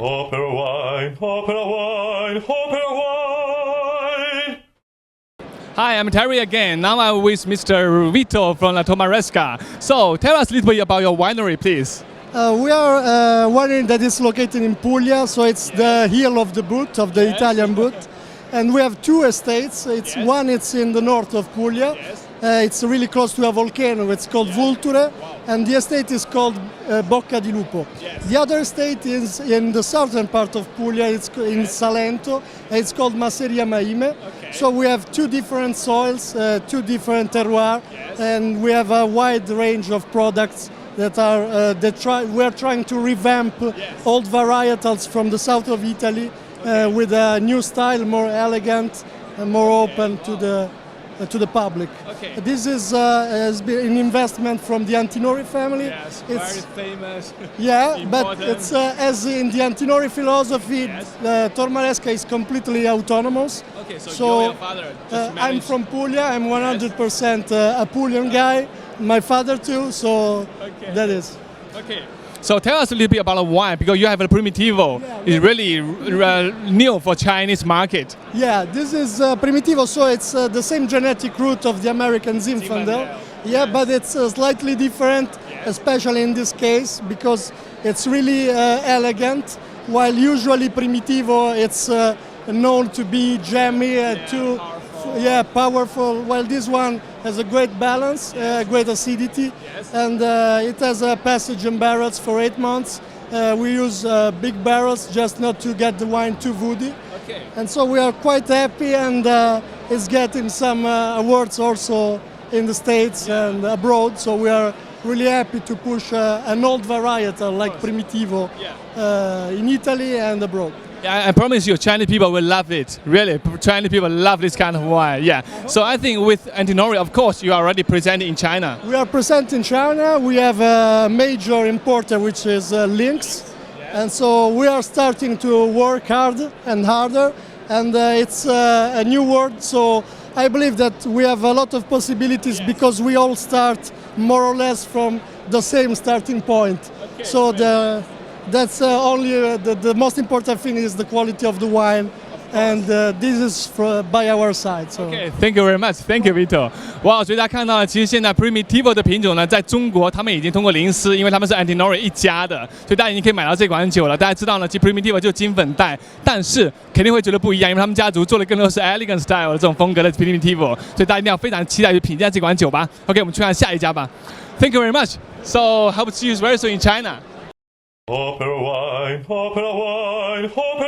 OperaWine, OperaWine, OperaWine. Hi, I'm Terry again. Now I'm with Mr. Vito from Tormaresca. So tell us a little bit about your winery, please. We are a winery that is located in Puglia, so it's the heel of the boot, of the Italian boot. And we have two estates. One it's in the north of Puglia. It's really close to a volcano. It's called Vulture, and the estate is called Bocca di Lupo. The other estate is in the southern part of Puglia. It's in Salento. It's called Masseria Maìme. So we have two different soils, two different terroirs, and we have a wide range of products that are we are trying to revamp old varietals from the south of Italy with a new style, more elegant and more open to the public. This is has been an investment from the Antinori family. Yes, very famous. Yeah, but it's as in the Antinori philosophy, Tormaresca is completely autonomous. Okay, so you're your father. I'm from Puglia. I'm 100% a Puglian guy. My father too. So that is. Okay. So tell us a little bit about the wine, because you have a Primitivo. It's really new for Chinese market. Yeah, this is Primitivo, so it's the same genetic root of the American Zinfandel. Yeah, but it's slightly different, especially in this case, because it's really elegant, while usually Primitivo it's known to be jammy, powerful. While this one has a great balance, great acidity, and it has a passage in barrels for 8 months. We use big barrels just not to get the wine too woody. And so we are quite happy, and it's getting some awards also in the States and abroad. So we are really happy to push an old varietal like Primitivo in Italy and abroad. Yeah, I promise you, Chinese people will love it. Really, Chinese people love this kind of wine. Yeah. So I think with Antinori, of course, you are already present in China. We are present in China. We have a major importer, which is Lynx, and so we are starting to work hard and harder. And it's a new world. So I believe that we have a lot of possibilities because we all start more or less from the same starting point. So that's only the most important thing is the quality of the wine, and this is by our side. So. Okay, thank you very much. Thank you, Vito. 哇，所以大家看到了，其实现在 Primitivo 的品种呢，在中国他们已经通过灵思，因为他们是 Antinori 一家的，所以大家已经可以买到这款酒了。大家知道呢，其实 Primitivo 就金粉带，但是肯定会觉得不一样，因为他们家族做的更多是 elegant style 的这种风格的 Primitivo， 所以大家一定要非常期待去品鉴这款酒吧。OK， 我们去看下一家吧。Thank you very much. So hope to see you very soon in China. OperaWine, OperaWine, OperaWine.